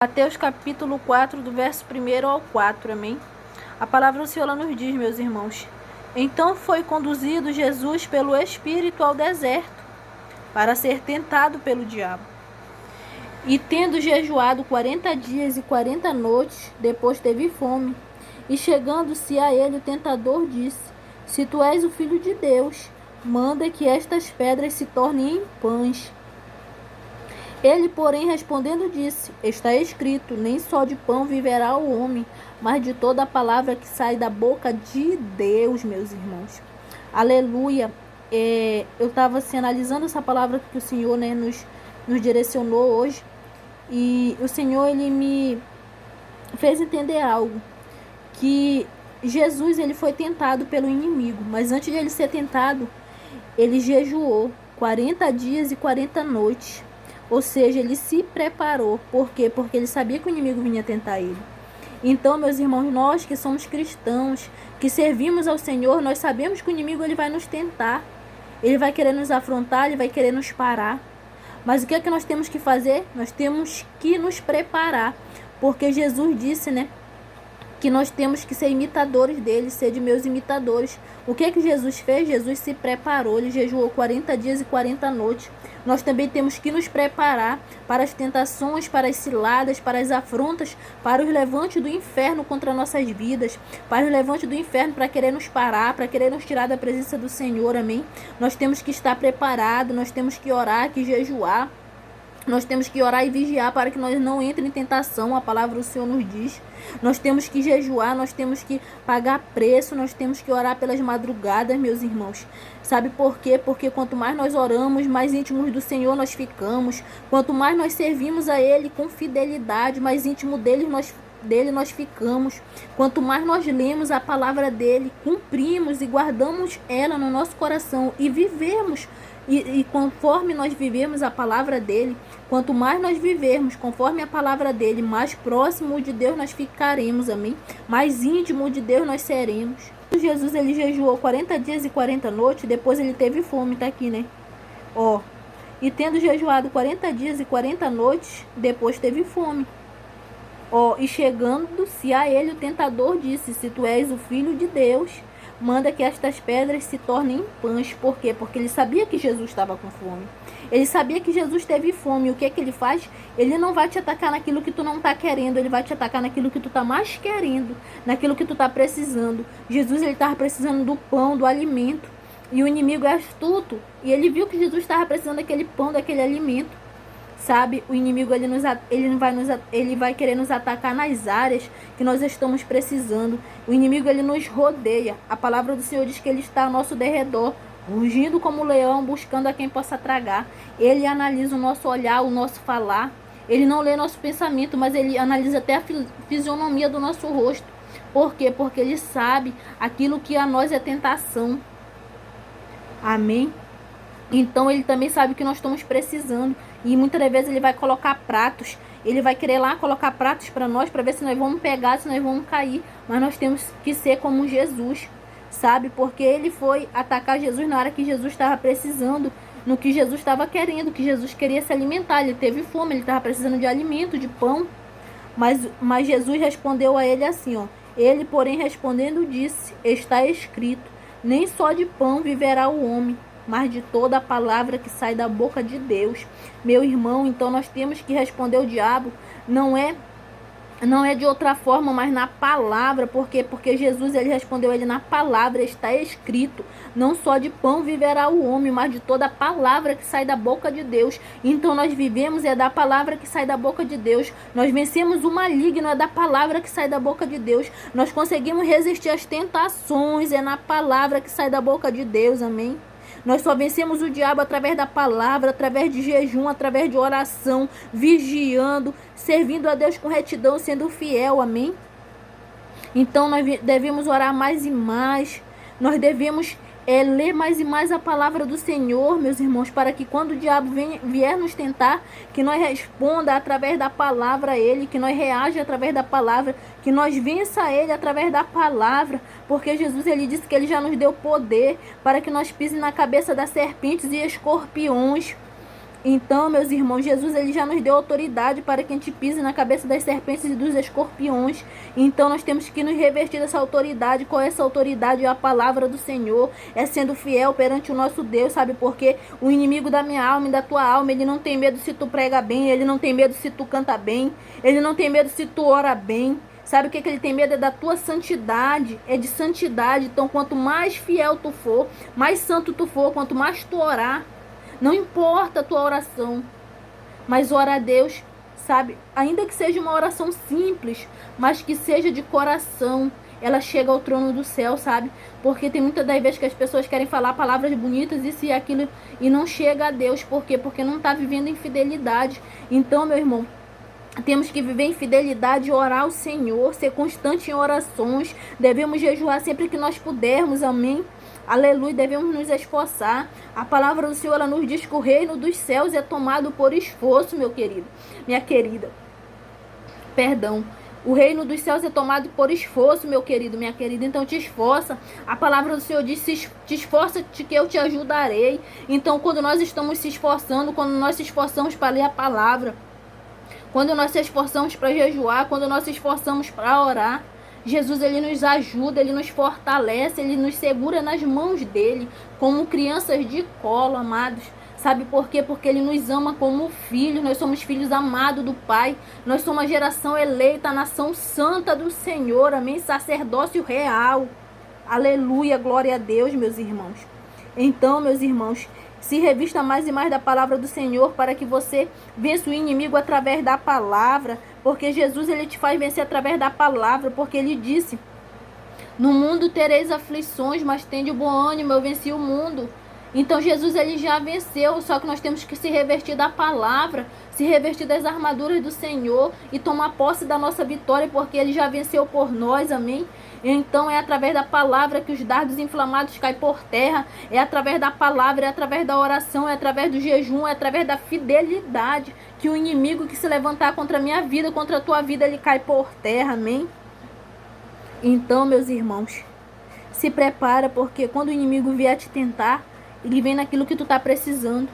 Mateus capítulo 4, do verso 1 ao 4, amém? A palavra do Senhor nos diz, meus irmãos: Então foi conduzido Jesus pelo Espírito ao deserto, para ser tentado pelo diabo. E tendo jejuado 40 dias e 40 noites, depois teve fome. E chegando-se a ele o tentador disse: Se tu és o Filho de Deus, manda que estas pedras se tornem em pães. Ele, porém, respondendo disse: Está escrito, nem só de pão viverá o homem, mas de toda a palavra que sai da boca de Deus, meus irmãos. Aleluia. Eu estava analisando essa palavra que o Senhor nos direcionou hoje. E o Senhor, ele me fez entender algo. Que Jesus, ele foi tentado pelo inimigo. Mas antes de ele ser tentado, ele jejuou 40 dias e 40 noites. Ou seja, ele se preparou. Por quê? Porque ele sabia que o inimigo vinha tentar ele. Então, meus irmãos, nós que somos cristãos, que servimos ao Senhor, nós sabemos que o inimigo ele vai nos tentar. Ele vai querer nos afrontar, ele vai querer nos parar. Mas o que é que nós temos que fazer? Nós temos que nos preparar. Porque Jesus disse, que nós temos que ser imitadores dele, ser de meus imitadores. O que é que Jesus fez? Jesus se preparou, ele jejuou 40 dias e 40 noites. Nós também temos que nos preparar para as tentações, para as ciladas, para as afrontas, para os levantes do inferno contra nossas vidas, para os levantes do inferno para querer nos parar, para querer nos tirar da presença do Senhor, amém? Nós temos que estar preparados, nós temos que orar, que jejuar. Nós temos que orar e vigiar para que nós não entremos em tentação, a palavra do Senhor nos diz. Nós temos que jejuar, nós temos que pagar preço, nós temos que orar pelas madrugadas, meus irmãos. Sabe por quê? Porque quanto mais nós oramos, mais íntimos do Senhor nós ficamos. Quanto mais nós servimos a Ele com fidelidade, mais íntimo dele nós ficamos. Quanto mais nós lemos a palavra dele, cumprimos e guardamos ela no nosso coração e vivemos. E conforme nós vivemos a palavra dele, quanto mais nós vivermos conforme a palavra dele, mais próximo de Deus nós ficaremos, amém? Mais íntimo de Deus nós seremos. Jesus, ele jejuou 40 dias e 40 noites, depois ele teve fome, tá aqui, E tendo jejuado 40 dias e 40 noites, depois teve fome. E chegando-se a ele o tentador disse: Se tu és o Filho de Deus, manda que estas pedras se tornem em pães. Por quê? Porque ele sabia que Jesus estava com fome. Ele sabia que Jesus teve fome. O que é que ele faz? Ele não vai te atacar naquilo que tu não está querendo. Ele vai te atacar naquilo que tu está mais querendo. Naquilo que tu está precisando. Jesus, ele estava precisando do pão, do alimento. E o inimigo é astuto. E ele viu que Jesus estava precisando daquele pão, daquele alimento. Sabe, o inimigo ele vai querer nos atacar nas áreas que nós estamos precisando. O inimigo ele nos rodeia. A palavra do Senhor diz que ele está ao nosso derredor, rugindo como um leão, buscando a quem possa tragar. Ele analisa o nosso olhar, o nosso falar. Ele não lê nosso pensamento, mas ele analisa até a fisionomia do nosso rosto. Por quê? Porque ele sabe aquilo que a nós é tentação. Amém? Então ele também sabe que nós estamos precisando. E muitas vezes ele vai colocar pratos. Ele vai querer lá colocar pratos para nós, para ver se nós vamos pegar, se nós vamos cair. Mas nós temos que ser como Jesus, sabe? Porque ele foi atacar Jesus na hora que Jesus estava precisando, no que Jesus estava querendo, que Jesus queria se alimentar. Ele teve fome, ele estava precisando de alimento, de pão. Mas Jesus respondeu a ele assim, Ele, porém, respondendo, disse: Está escrito, nem só de pão viverá o homem, mas de toda a palavra que sai da boca de Deus. Meu irmão, então nós temos que responder o diabo, não é de outra forma, mas na palavra. Por quê? Porque Jesus, ele respondeu ele na palavra, está escrito, não só de pão viverá o homem, mas de toda a palavra que sai da boca de Deus. Então nós vivemos da palavra que sai da boca de Deus. Nós vencemos o maligno, da palavra que sai da boca de Deus. Nós conseguimos resistir às tentações, na palavra que sai da boca de Deus, amém? Nós só vencemos o diabo através da palavra, através de jejum, através de oração, vigiando, servindo a Deus com retidão, sendo fiel, amém? Então nós devemos orar mais e mais, nós devemos ler mais e mais a palavra do Senhor, meus irmãos, para que quando o diabo vier nos tentar, que nós responda através da palavra a ele, que nós reaja através da palavra, que nós vença ele através da palavra, porque Jesus, ele disse que ele já nos deu poder para que nós pisem na cabeça das serpentes e escorpiões. Então, meus irmãos, Jesus ele já nos deu autoridade para que a gente pise na cabeça das serpentes e dos escorpiões. Então, nós temos que nos revestir dessa autoridade. Qual é essa autoridade? É a palavra do Senhor. É sendo fiel perante o nosso Deus, sabe? Porque o inimigo da minha alma e da tua alma, ele não tem medo se tu prega bem, ele não tem medo se tu canta bem, ele não tem medo se tu ora bem. Sabe o que ele tem medo? É da tua santidade, é de santidade. Então, quanto mais fiel tu for, mais santo tu for, quanto mais tu orar, não importa a tua oração, mas ora a Deus, sabe? Ainda que seja uma oração simples, mas que seja de coração, ela chega ao trono do céu, sabe? Porque tem muitas das vezes que as pessoas querem falar palavras bonitas, isso e aquilo, e não chega a Deus. Por quê? Porque não está vivendo em fidelidade. Então, meu irmão, temos que viver em fidelidade, orar ao Senhor, ser constante em orações. Devemos jejuar sempre que nós pudermos, amém? Aleluia, devemos nos esforçar. A palavra do Senhor, ela nos diz que o reino dos céus é tomado por esforço, meu querido, minha querida. Perdão. O reino dos céus é tomado por esforço, meu querido, minha querida. Então te esforça. A palavra do Senhor diz, te esforça-te que eu te ajudarei. Então quando nós estamos se esforçando, quando nós se esforçamos para ler a palavra, quando nós se esforçamos para jejuar, quando nós se esforçamos para orar, Jesus ele nos ajuda, ele nos fortalece, ele nos segura nas mãos dele, como crianças de colo, amados. Sabe por quê? Porque ele nos ama como filhos, nós somos filhos amados do Pai, nós somos a geração eleita, a nação santa do Senhor, amém? Sacerdócio real. Aleluia, glória a Deus, meus irmãos. Então, meus irmãos, se revista mais e mais da palavra do Senhor para que você vença o inimigo através da palavra, porque Jesus ele te faz vencer através da palavra, porque ele disse: no mundo tereis aflições, mas tende o bom ânimo, eu venci o mundo. Então Jesus ele já venceu, só que nós temos que se revestir da palavra, se revestir das armaduras do Senhor e tomar posse da nossa vitória, porque ele já venceu por nós, amém? Então é através da palavra que os dardos inflamados caem por terra, é através da palavra, é através da oração, é através do jejum, é através da fidelidade que o inimigo que se levantar contra a minha vida, contra a tua vida, ele cai por terra, amém? Então, meus irmãos, se prepara, porque quando o inimigo vier te tentar, ele vem naquilo que tu tá precisando.